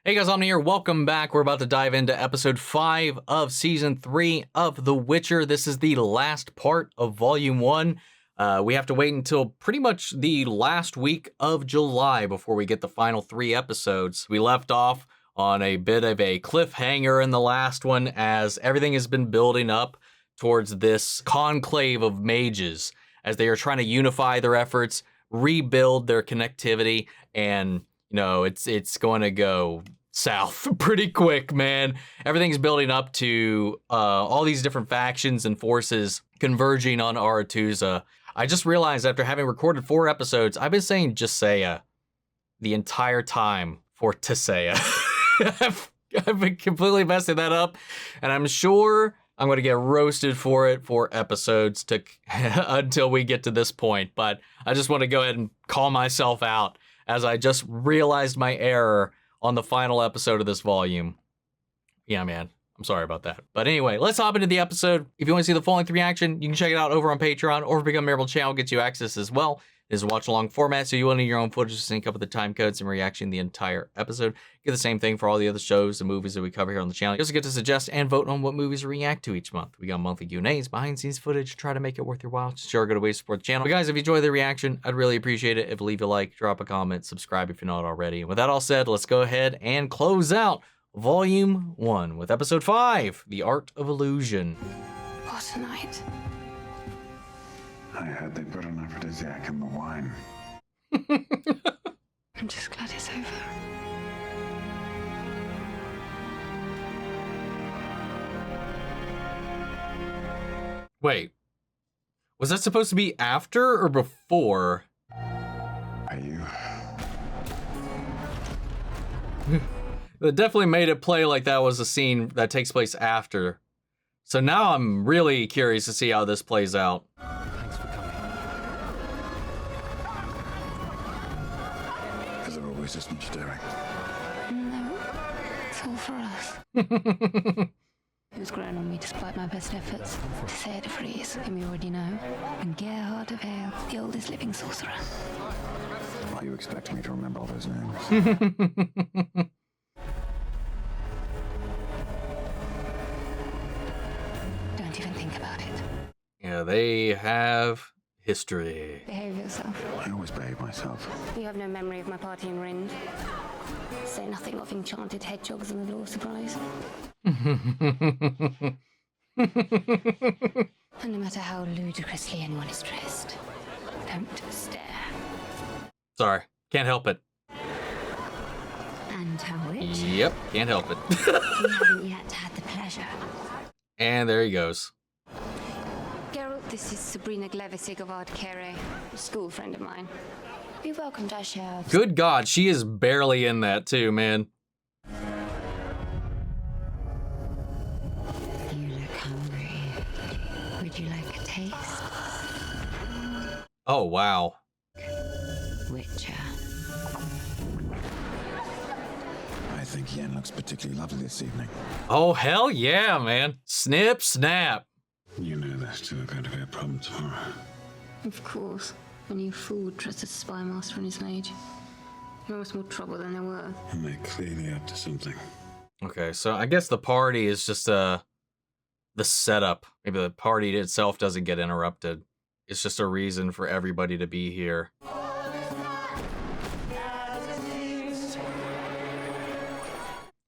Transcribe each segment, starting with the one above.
Hey guys, I'm here. Welcome back. We're about to dive into episode 5 of season 3 of The Witcher. This is the last part of volume 1. We have to wait until pretty much the last week of July before we get the final 3 episodes. We left off on a bit of a cliffhanger in the last one as everything has been building up towards this conclave of mages as they are trying to unify their efforts, rebuild their connectivity, and it's going to go south pretty quick, man. Everything's building up to all these different factions and forces converging on Aretuza. I just realized after having recorded 4 episodes, I've been saying Jaskier the entire time for Tissaia. I've been completely messing that up, and I'm sure I'm going to get roasted for it for episodes until we get to this point. But I just want to go ahead and call myself out as I just realized my error on the final episode of this volume. Yeah, man. I'm sorry about that. But anyway, let's hop into the episode. If you want to see the full-length reaction, you can check it out over on Patreon, or Become Merigold channel gets you access as well. It is a watch-along format, so you will need your own footage to sync up with the time codes and reaction the entire episode. Get the same thing for all the other shows and movies that we cover here on the channel. You also get to suggest and vote on what movies we react to each month. We got monthly Q&As, behind-the-scenes footage, try to make it worth your while. Sure, a good way to support the channel. But guys, if you enjoy the reaction, I'd really appreciate it if you leave a like, drop a comment, subscribe if you're not already. And with that all said, let's go ahead and close out Volume 1 with Episode 5, The Art of Illusion. What a night. I heard they put an aphrodisiac in the wine. I'm just glad it's over. Wait, was that supposed to be after or before? Are you? They definitely made it play like that was a scene that takes place after. So now I'm really curious to see how this plays out. Thanks for coming. Is there always this much doing? No, it's all for us. It was grown on me despite my best efforts. Tissaia de Vries, whom you already know, and Geralt of Vale, the oldest living sorcerer. Why you expect me to remember all those names? Don't even think about it. Yeah, they have history. Behave yourself. I always behave myself. You have no memory of my party in Rind. Say nothing of enchanted hedgehogs and the Law of Surprise. And no matter how ludicrously anyone is dressed, don't stare. Sorry, can't help it. And how it? Yep, can't help it. You haven't yet had the pleasure. And there he goes. Geralt, this is Sabrina Glevissig of Ardkere, a school friend of mine. Be welcome to our share. Good God, she is barely in that too, man. You look hungry. Would you like a taste? Oh, wow. Witcher. I think Yen looks particularly lovely this evening. Oh, hell yeah, man. Snip, snap. You know there's still going to be a problem tomorrow. Of course. A new fool trusted spy master in his age. There was more trouble than there were. And they're clearly up to something. Okay, so I guess the party is just the setup. Maybe the party itself doesn't get interrupted. It's just a reason for everybody to be here.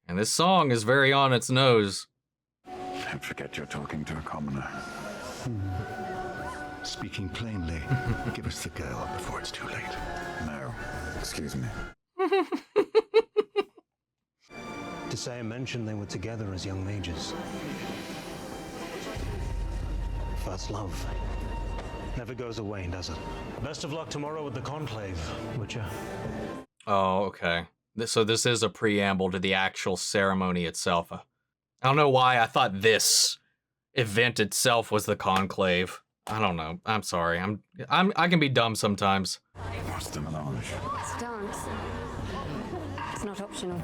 And this song is very on its nose. Don't forget you're talking to a commoner. Speaking plainly, give us the girl before it's too late. No. Excuse me. Tissaia mentioned they were together as young mages. First love never goes away, does it? Best of luck tomorrow with the conclave, Witcher. Oh, okay. So this is a preamble to the actual ceremony itself. I don't know why I thought this event itself was the conclave. I don't know. I'm sorry. I can be dumb sometimes. What's the melange? It's a dance. It's not optional.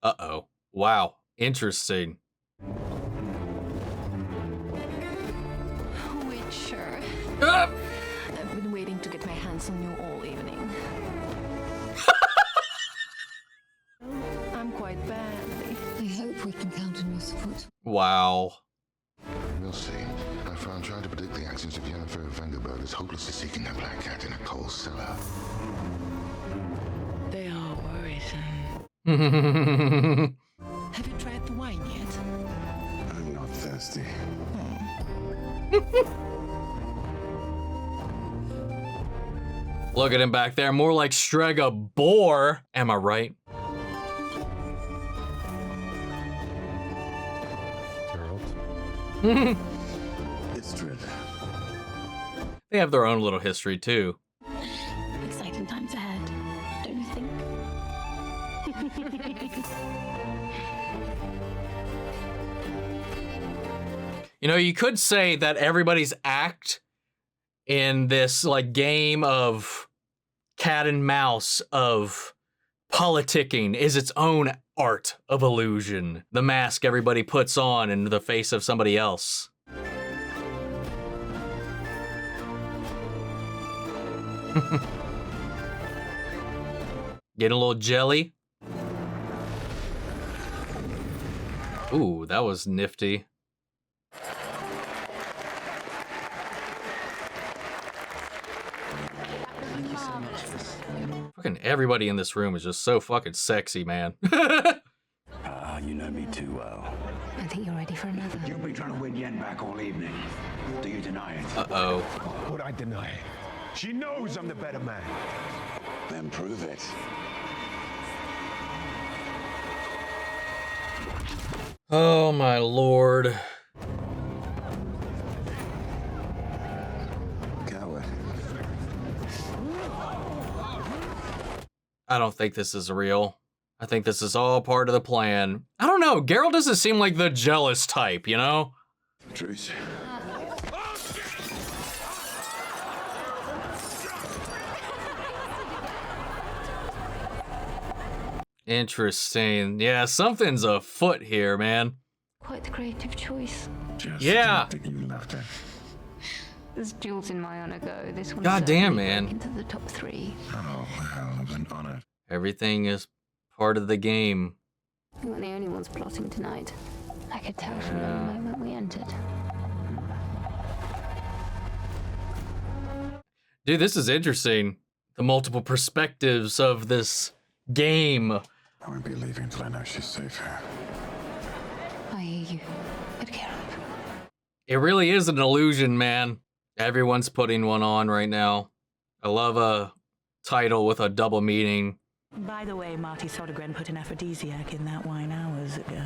Uh-oh. Wow. Interesting. Witcher. Ah! I've been waiting to get my hands on you all evening. We can count on your support. Wow. We'll see. I found trying to predict the actions of Yennefer and Vengerberg is hopelessly seeking their black cat in a coal cellar. They are worrisome. Have you tried the wine yet? I'm not thirsty. Look at him back there, more like Strega Boar. Am I right? Geralt. Istredd. They have their own little history too. Exciting times ahead, don't you think? You know, you could say that everybody's act in this like game of cat and mouse of politicking is its own art of illusion. The mask everybody puts on in the face of somebody else. Getting a little jelly. Ooh, that was nifty. Fucking everybody in this room is just so fucking sexy, man. You know me too well. I think you're ready for another. You've been trying to win Yen back all evening. Do you deny it? Uh-oh. Would I deny it? She knows I'm the better man. Then prove it. Oh my lord. Coward. I don't think this is real. I think this is all part of the plan. I don't know, Geralt doesn't seem like the jealous type, you know? Triss. Interesting. Yeah, something's afoot here, man. Quite the creative choice. Just Yeah. think you left it. There's duels in MyAnna go. This one God damn, man. into the top 3. Oh, well, I've been honored. Everything is part of the game. We weren't the only ones plotting tonight. I could tell from the moment we entered. Dude, this is interesting. The multiple perspectives of this game. I won't be leaving until I know she's safe here. I hear you. But Geralt. It really is an illusion, man. Everyone's putting one on right now. I love a title with a double meaning. By the way, Marty Sodergren put an aphrodisiac in that wine hours ago.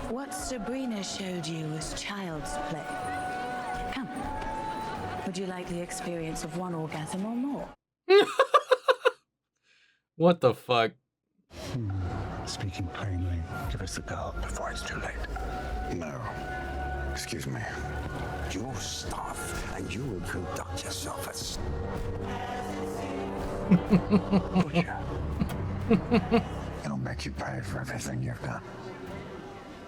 What Sabrina showed you was child's play. Come. Would you like the experience of one orgasm or more? What the fuck? Speaking plainly, give us the girl before it's too late. No. Excuse me. Your stuff, and you will conduct yourself as Butcher. It'll make you pay for everything you've done.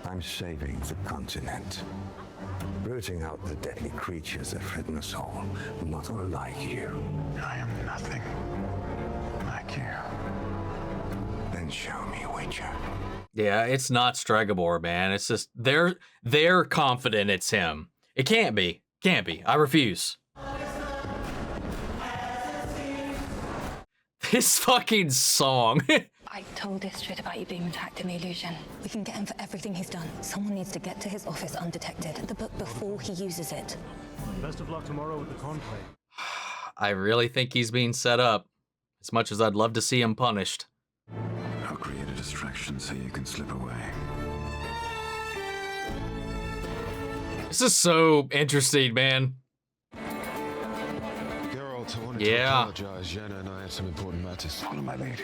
I'm saving the continent. Rooting out the deadly creatures that threaten us all. Not unlike you. I am nothing like you. Then show me, Witcher. Yeah, it's not Stregobor, man. It's just they're confident it's him. It can't be. Can't be. I refuse. This fucking song. I told Istredd about you being attacked in the illusion. We can get him for everything he's done. Someone needs to get to his office undetected. The book before he uses it. Best of luck tomorrow with the conclave. I really think he's being set up. As much as I'd love to see him punished. I'll create a distraction so you can slip away. This is so interesting, man. Geralt, I wanted Yeah. to apologize. Yenna and I had some important matters. Follow my lead.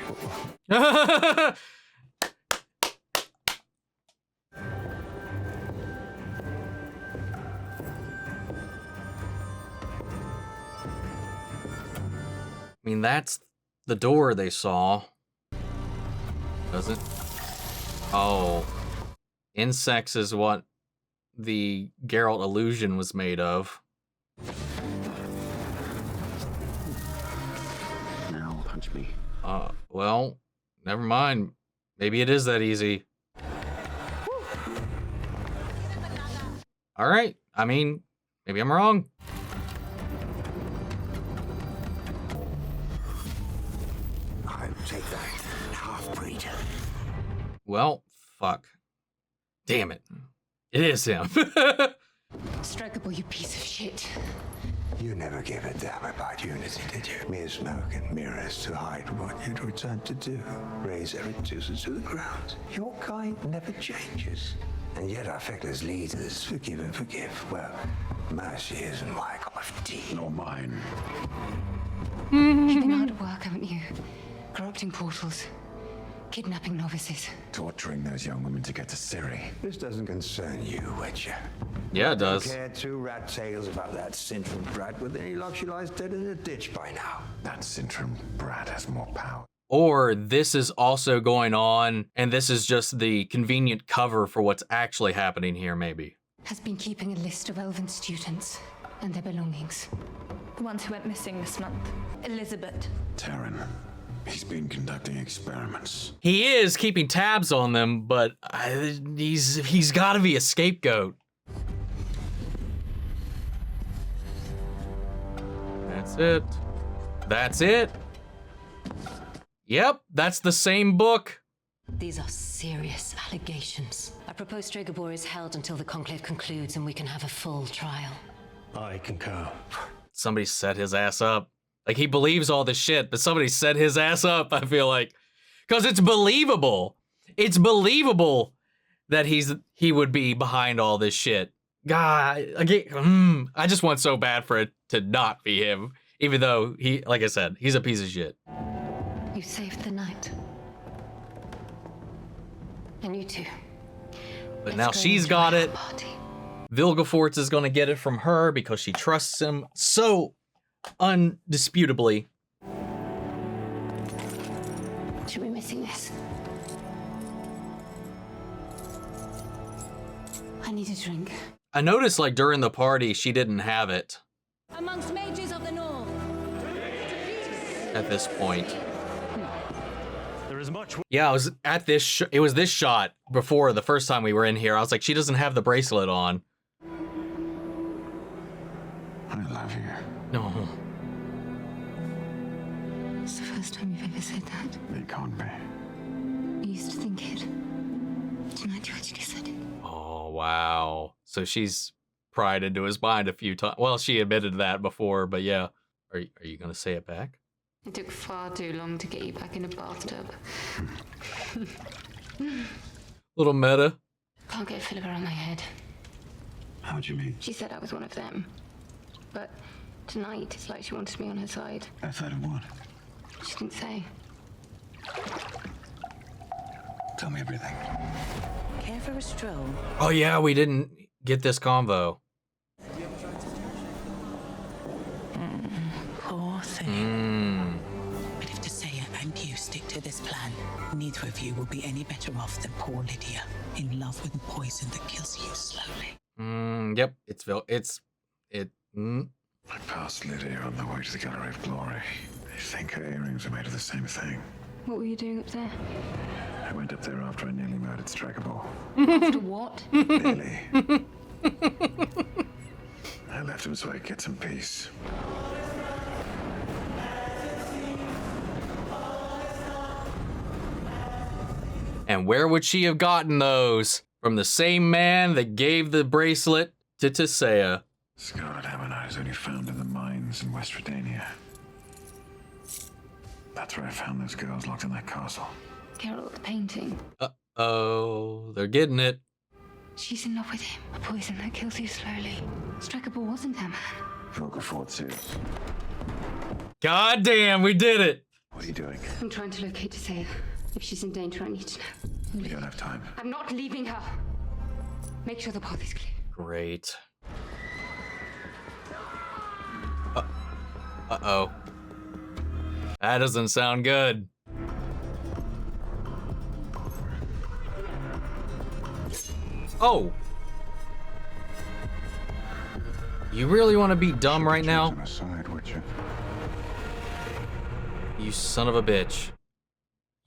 I mean, that's the door they saw. Does it? Oh. Insects is what the Geralt illusion was made of. Now punch me. Well, never mind. Maybe it is that easy. All right. I mean, maybe I'm wrong. I'll take that half-breed. Well, fuck. Damn it. It is him. Strikeable, you piece of shit. You never gave a damn about unity, did you? Mere smoke and mirrors to hide what you'd returned to do. Raise Erectusa to the ground. Your kind never changes. And yet our feckless leaders forgive and forgive. Well, mercy isn't my cup of tea. Nor mine. You've been hard at work, haven't you? Corrupting portals. Kidnapping novices. Torturing those young women to get to Ciri. This doesn't concern you, Witcher. Yeah, it does. Don't care two rat tails about that Cintra brat with any luck she lies dead in a ditch by now. That Cintra brat has more power. Or this is also going on, and this is just the convenient cover for what's actually happening here, maybe. Has been keeping a list of elven students and their belongings. The ones who went missing this month. Elizabeth. Terran. He's been conducting experiments. He is keeping tabs on them, but he's got to be a scapegoat. That's it. That's it. Yep, that's the same book. These are serious allegations. I propose Stregobor is held until the conclave concludes and we can have a full trial. I concur. Somebody set his ass up. Like, he believes all this shit, but somebody set his ass up, I feel like. Because it's believable. It's believable that he would be behind all this shit. God, again, I just want so bad for it to not be him. Even though, like I said, he's a piece of shit. You saved the night. And you too. But now she's got it. Vilgefortz is going to get it from her because she trusts him so undisputably. Should be missing this. I need a drink. I noticed, like, during the party, she didn't have it Amongst mages of the north. at this point. There is much. Yeah, I was at this. It was this shot before the first time we were in here. I was like, she doesn't have the bracelet on. I love you. No. It's the first time you've ever said that. It can't be. You used to think it. Tonight you actually said it. Oh, wow. So she's pried into his mind a few times. Well, she admitted that before, but yeah. Are you going to say it back? It took far too long to get you back in a bathtub. Little meta. Can't get a filler around my head. How do you mean? She said I was one of them. But tonight, it's like she wanted me on her side. Outside of what? She didn't say. Tell me everything. Care for a stroll? Oh, yeah, we didn't get this convo. Poor thing. But if Tissaia and you stick to this plan, neither of you will be any better off than poor Lydia, in love with the poison that kills you slowly. Yep, I passed Lydia on the way to the Gallery of Glory. I think her earrings are made of the same thing. What were you doing up there? I went up there after I nearly murdered Stregobor. After what? Nearly. I left him so I could get some peace. And where would she have gotten those? From the same man that gave the bracelet to Tissaia. Scarlet Ammonite is only found in the mines in West Redania. That's where I found those girls locked in that castle. Geralt, the painting. Uh-oh, they're getting it. She's in love with him. A poison that kills you slowly. Strikeable wasn't her man. Vilgefortz is. God damn, we did it. What are you doing? I'm trying to locate Tissaia. If she's in danger, I need to know. We don't have time. I'm not leaving her. Make sure the path is clear. Great. Uh-oh. That doesn't sound good. Oh. You really want to be dumb right now? Aside, would you? You son of a bitch.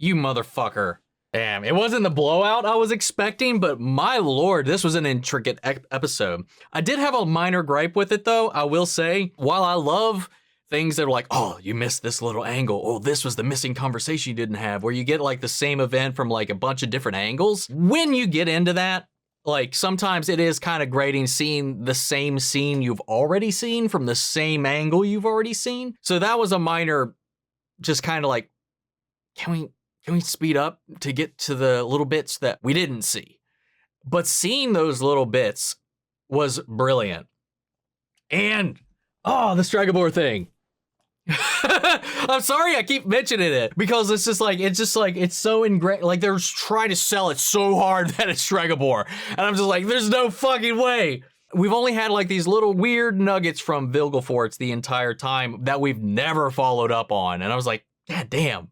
You motherfucker. Damn, it wasn't the blowout I was expecting, but my lord, this was an intricate episode. I did have a minor gripe with it, though, I will say. While I love things that are like, oh, you missed this little angle. Oh, this was the missing conversation you didn't have, where you get like the same event from like a bunch of different angles. When you get into that, like sometimes it is kind of grating seeing the same scene you've already seen from the same angle you've already seen. So that was a minor, just kind of like, can we speed up to get to the little bits that we didn't see? But seeing those little bits was brilliant. And, oh, the Stregobor thing. I'm sorry I keep mentioning it because it's so ingrained. Like they're trying to sell it so hard that it's Stregobor. And I'm just like, there's no fucking way. We've only had like these little weird nuggets from Vilgefortz the entire time that we've never followed up on. And I was like, God damn.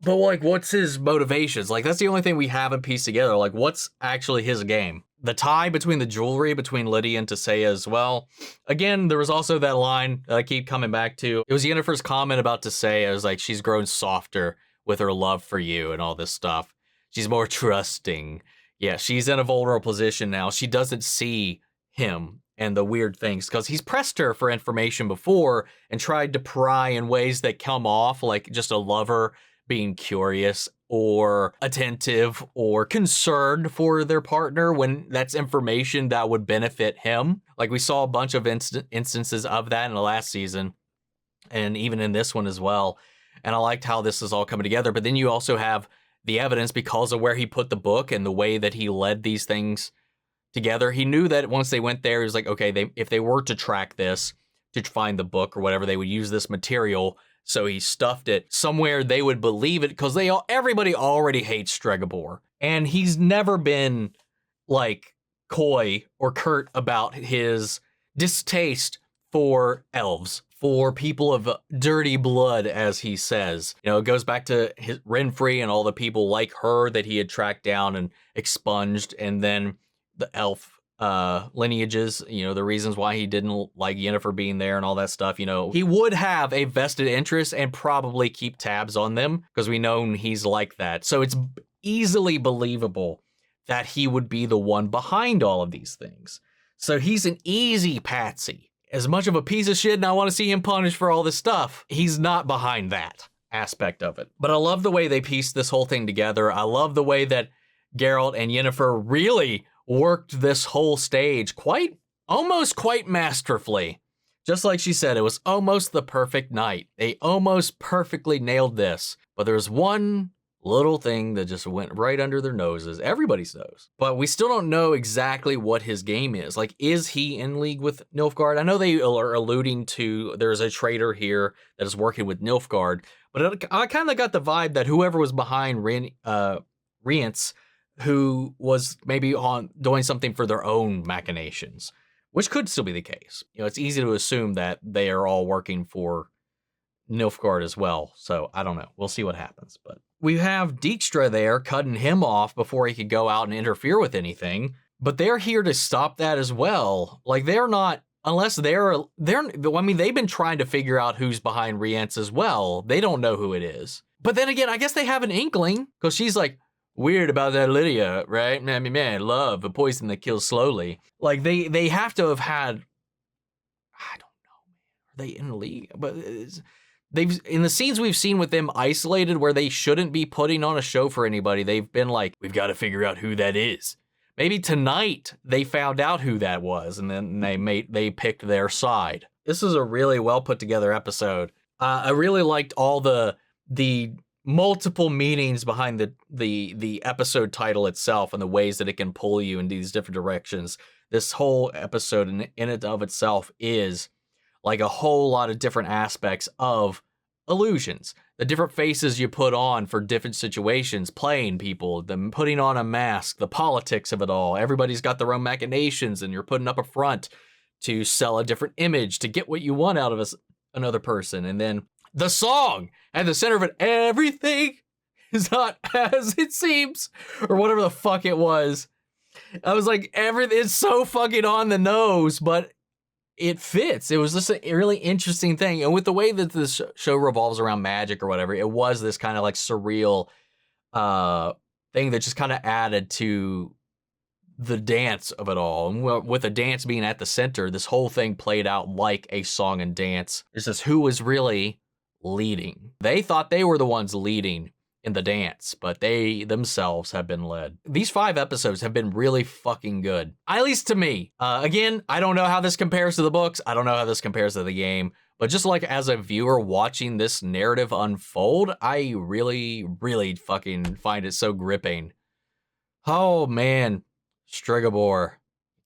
But like, what's his motivations? Like, that's the only thing we haven't pieced together. Like, what's actually his game? The tie between the jewelry between Lydia and Tissaia as well. Again, there was also that line that I keep coming back to. It was Yennefer's comment about Tissaia. It was like, she's grown softer with her love for you and all this stuff. She's more trusting. Yeah, she's in a vulnerable position now. She doesn't see him and the weird things because he's pressed her for information before and tried to pry in ways that come off like just a lover being curious or attentive or concerned for their partner when that's information that would benefit him. Like we saw a bunch of instances of that in the last season and even in this one as well. And I liked how this is all coming together. But then you also have the evidence because of where he put the book and the way that he led these things together. He knew that once they went there, he was like, okay, if they were to track this, to find the book or whatever, they would use this material. So he stuffed it somewhere they would believe it because everybody already hates Stregobor. And he's never been like coy or curt about his distaste for elves, for people of dirty blood, as he says. You know, it goes back to his Renfrey and all the people like her that he had tracked down and expunged, and then the elf lineages, you know, the reasons why he didn't like Yennefer being there and all that stuff. You know, he would have a vested interest and probably keep tabs on them because we know he's like that. So it's easily believable that he would be the one behind all of these things. So he's an easy patsy. As much of a piece of shit and I want to see him punished for all this stuff, he's not behind that aspect of it. But I love the way they pieced this whole thing together. I love the way that Geralt and Yennefer really worked this whole stage almost quite masterfully. Just like she said, it was almost the perfect night. They almost perfectly nailed this. But there's one little thing that just went right under their noses, everybody's nose. But we still don't know exactly what his game is. Like, is he in league with Nilfgaard? I know they are alluding to there's a traitor here that is working with Nilfgaard, but I kind of got the vibe that whoever was behind Rience, who was maybe on doing something for their own machinations, which could still be the case. You know, it's easy to assume that they are all working for Nilfgaard as well. So I don't know. We'll see what happens. But we have Dijkstra there cutting him off before he could go out and interfere with anything. But they're here to stop that as well. Like they're not, unless they're, I mean, they've been trying to figure out who's behind Rience as well. They don't know who it is. But then again, I guess they have an inkling because she's like, weird about that Lydia, right? I mean, man, love, a poison that kills slowly. Like they have to have had, I don't know, are they in the league? But they've, in the scenes we've seen with them isolated where they shouldn't be putting on a show for anybody, they've been like, we've got to figure out who that is. Maybe tonight they found out who that was and then they picked their side. This is a really well put together episode. I really liked all the multiple meanings behind the episode title itself and the ways that it can pull you in these different directions. This whole episode in and of itself is like a whole lot of different aspects of illusions. The different faces you put on for different situations, playing people, them putting on a mask, the politics of it all. Everybody's got their own machinations and you're putting up a front to sell a different image to get what you want out of another person. And then the song at the center of it, everything is not as it seems, or whatever the fuck it was. I was like, it's so fucking on the nose, but it fits. It was just a really interesting thing. And with the way that this show revolves around magic or whatever, it was this kind of like surreal thing that just kind of added to the dance of it all. And with the dance being at the center, this whole thing played out like a song and dance. It's just who was really leading. They thought they were the ones leading in the dance, but they themselves have been led. These 5 episodes have been really fucking good, at least to me. Again, I don't know how this compares to the books. I don't know how this compares to the game, but just like as a viewer watching this narrative unfold, I really, really fucking find it so gripping. Oh man, Stregobor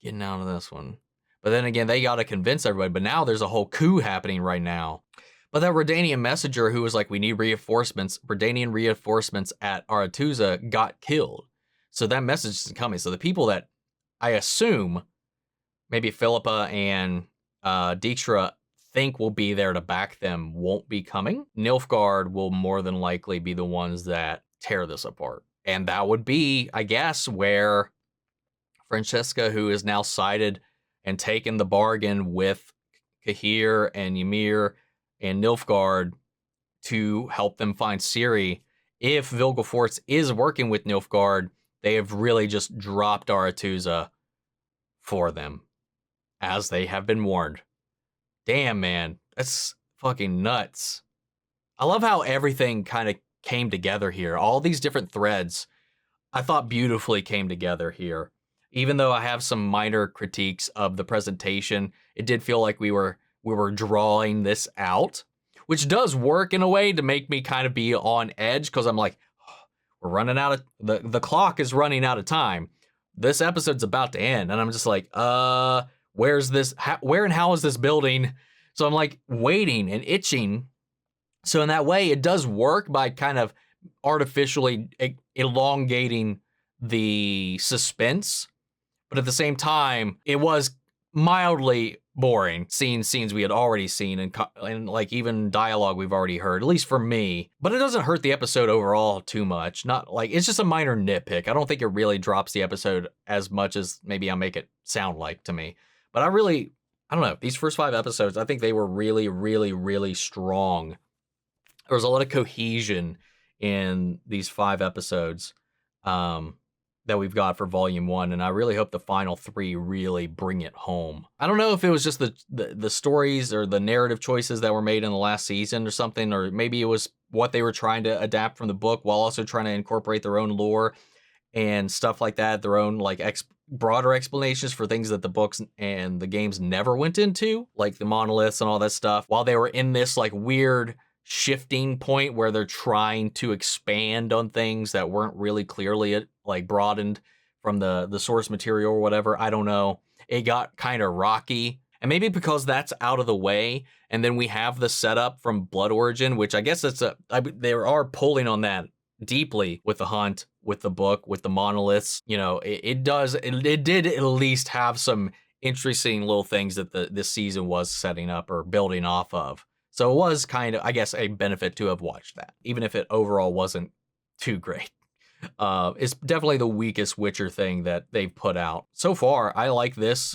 getting out of this one. But then again, they got to convince everybody, but now there's a whole coup happening right now. But that Redanian messenger who was like, we need reinforcements, Redanian reinforcements at Aretuza got killed. So that message isn't coming. So the people that I assume maybe Philippa and Dijkstra think will be there to back them won't be coming. Nilfgaard will more than likely be the ones that tear this apart. And that would be, I guess, where Francesca, who is now sided and taken the bargain with Cahir and Ymir and Nilfgaard to help them find Ciri. If Vilgefortz is working with Nilfgaard, they have really just dropped Aretuza for them, as they have been warned. Damn, man, that's fucking nuts. I love how everything kind of came together here. All these different threads, I thought beautifully came together here. Even though I have some minor critiques of the presentation, it did feel like we were drawing this out, which does work in a way to make me kind of be on edge, because I'm like, oh, we're running out of, the clock is running out of time. This episode's about to end, and I'm just like, where's this, where and how is this building? So I'm like waiting and itching. So in that way, it does work by kind of artificially elongating the suspense, but at the same time, it was mildly boring seeing scenes we had already seen and like even dialogue we've already heard, at least for me. But it doesn't hurt the episode overall too much. Not like, it's just a minor nitpick. I don't think it really drops the episode as much as maybe I make it sound like to me. But I don't know, these first 5 episodes, I think they were really, really, really strong. There was a lot of cohesion in these 5 episodes that we've got for Volume 1, and I really hope the final 3 really bring it home. I don't know if it was just the stories or the narrative choices that were made in the last season or something, or maybe it was what they were trying to adapt from the book while also trying to incorporate their own lore and stuff like that, their own like broader explanations for things that the books and the games never went into, like the monoliths and all that stuff, while they were in this like weird shifting point where they're trying to expand on things that weren't really clearly like broadened from the source material or whatever. I don't know. It got kind of rocky, and maybe because that's out of the way, and then we have the setup from Blood Origin, which I guess they are pulling on that deeply with the hunt, with the book, with the monoliths. You know, it did at least have some interesting little things that this season was setting up or building off of. So it was kind of, I guess, a benefit to have watched that, even if it overall wasn't too great. It's definitely the weakest Witcher thing that they've put out. So far, I like this.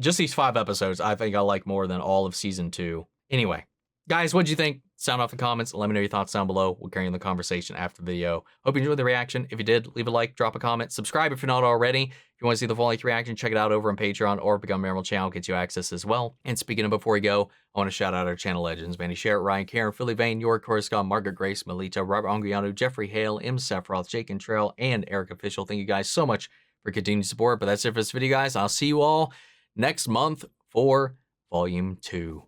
Just these 5 episodes, I think I like more than all of Season 2. Anyway, guys, what'd you think? Sound off in the comments. Let me know your thoughts down below. We'll carry on the conversation after the video. Hope you enjoyed the reaction. If you did, leave a like, drop a comment, subscribe if you're not already. If you want to see the full length reaction, check it out over on Patreon or become a member of the channel, gets you access as well. And speaking of before we go, I want to shout out our channel legends: Manny Sherritt, Ryan Karen, Philly Vane, York Coruscant, Margaret Grace, Melita, Robert Anguiano, Jeffrey Hale, M. Sephiroth, Jake and Trail, and Eric Official. Thank you guys so much for continued support. But that's it for this video, guys. I'll see you all next month for Volume 2.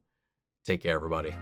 Take care, everybody.